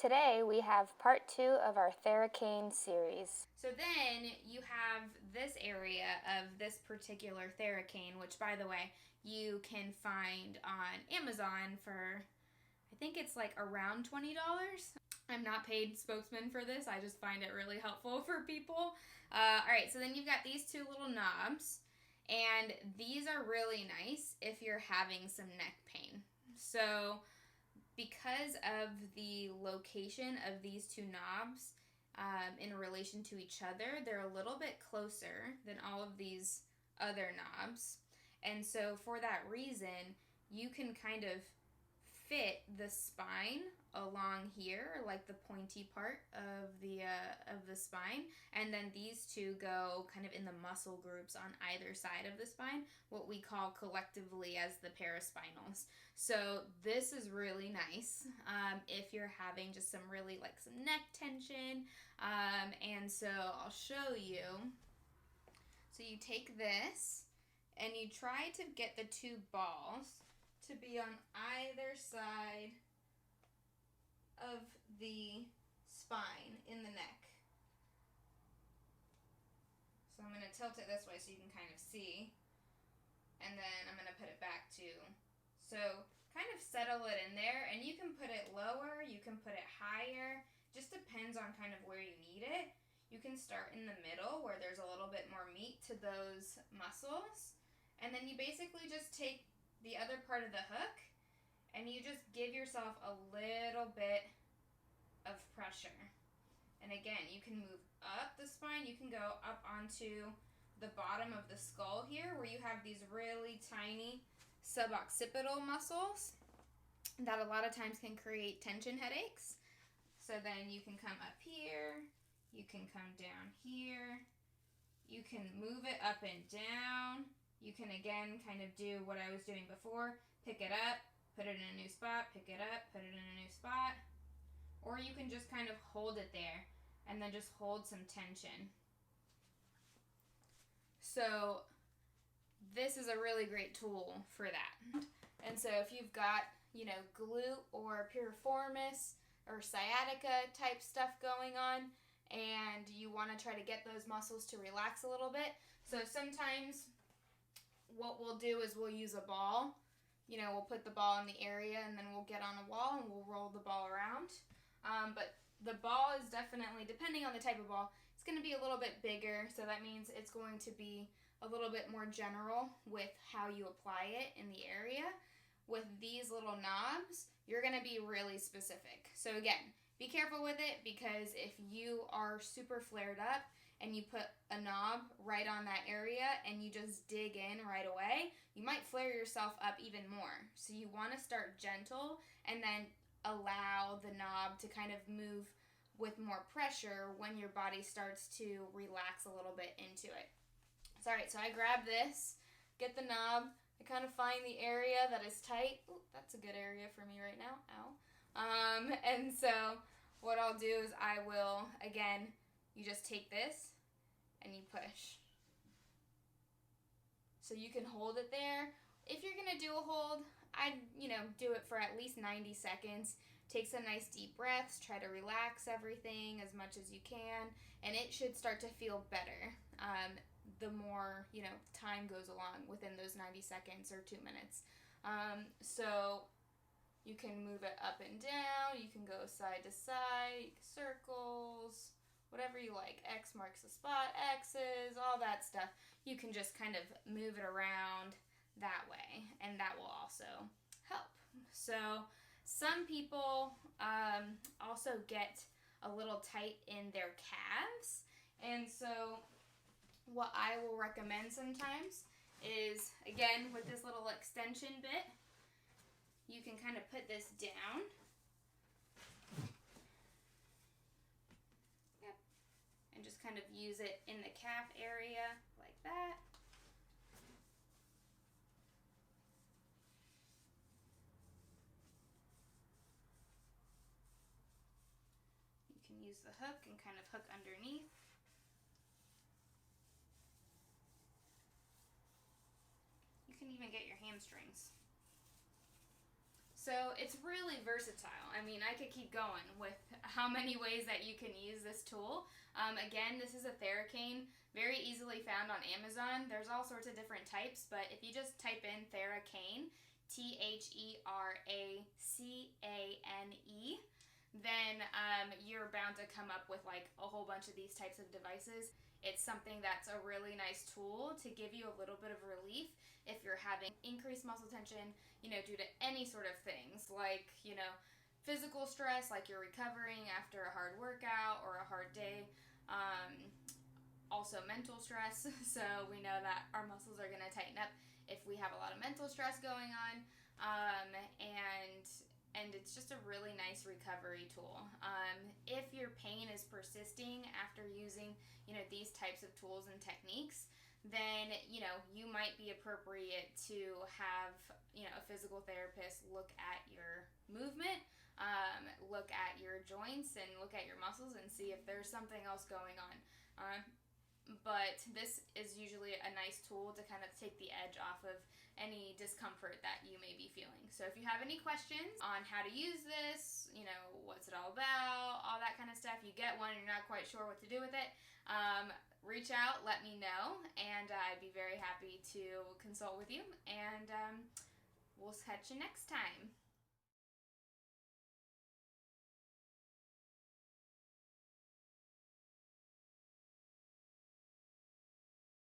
today we have part 2 of our Theracane series. So then you have this area of this particular Theracane, which by the way, you can find on Amazon for, I think it's like around $20. I'm not paid spokesman for this, I just find it really helpful for people. Alright, so then you've got these two little knobs, and these are really nice if you're having some neck pain. So because of the location of these two knobs in relation to each other, they're a little bit closer than all of these other knobs. And so for that reason, you can kind of fit the spine along here, like the pointy part of the spine, and then these two go kind of in the muscle groups on either side of the spine, what we call collectively as the paraspinals. So this is really nice if you're having just some really like some neck tension, and so I'll show you. So you take this and you try to get the two balls to be on either side of the spine in the neck. So I'm going to tilt it this way so you can kind of see, and then I'm going to put it back too. So kind of settle it in there, and you can put it lower, you can put it higher, just depends on kind of where you need it. You can start in the middle where there's a little bit more meat to those muscles, and then you basically just take the other part of the hook and you just give yourself a little bit of pressure. And again, you can move up the spine, you can go up onto the bottom of the skull here where you have these really tiny suboccipital muscles that a lot of times can create tension headaches. So then you can come up here, you can come down here, you can move it up and down. You can again kind of do what I was doing before, pick it up, put it in a new spot, pick it up, put it in a new spot. Or you can just kind of hold it there and then just hold some tension. So this is a really great tool for that. And so if you've got, glute or piriformis or sciatica type stuff going on and you want to try to get those muscles to relax a little bit. So sometimes what we'll do is we'll use a ball. We'll put the ball in the area and then we'll get on a wall and we'll roll the ball around. But the ball is definitely, depending on the type of ball, it's going to be a little bit bigger. So that means it's going to be a little bit more general with how you apply it in the area. With these little knobs, you're going to be really specific. So again, be careful with it because if you are super flared up and you put a knob right on that area and you just dig in right away, you might flare yourself up even more. So you want to start gentle and then allow the knob to kind of move with more pressure when your body starts to relax a little bit into it. So alright, so I grab this, get the knob, I kind of find the area that is tight. Ooh, that's a good area for me right now. Ow. And so what I'll do is I will, again, you just take this and you push. So you can hold it there. If you're going to do a hold, I'd, do it for at least 90 seconds. Take some nice deep breaths. Try to relax everything as much as you can. And it should start to feel better the more, time goes along within those 90 seconds or 2 minutes. So you can move it up and down. You can go side to side, circles, whatever you like. X marks the spot, X's, all that stuff. You can just kind of move it around that way, and that will also help. So some people also get a little tight in their calves, and so what I will recommend sometimes is, again, with this little extension bit, you can kind of put this down. Yep. And just kind of use it in the calf area like that. You can use the hook and kind of hook underneath. You can even get your hamstrings. So it's really versatile. I mean, I could keep going with how many ways that you can use this tool. Again, this is a Theracane, very easily found on Amazon. There's all sorts of different types, but if you just type in Theracane, Theracane, then you're bound to come up with like a whole bunch of these types of devices. It's something that's a really nice tool to give you a little bit of relief if you're having increased muscle tension, due to any sort of things like, physical stress, like you're recovering after a hard workout or a hard day. Also mental stress, so we know that our muscles are going to tighten up if we have a lot of mental stress going on. And it's just a really nice recovery tool. If your pain is persisting after using, these types of tools and techniques, then, you might be appropriate to have, a physical therapist look at your movement, look at your joints, and look at your muscles and see if there's something else going on. But this is usually a nice tool to kind of take the edge off of any discomfort that you may be feeling. So if you have any questions on how to use this, what's it all about, all that kind of stuff, you get one and you're not quite sure what to do with it, reach out, let me know, and I'd be very happy to consult with you, and we'll catch you next time.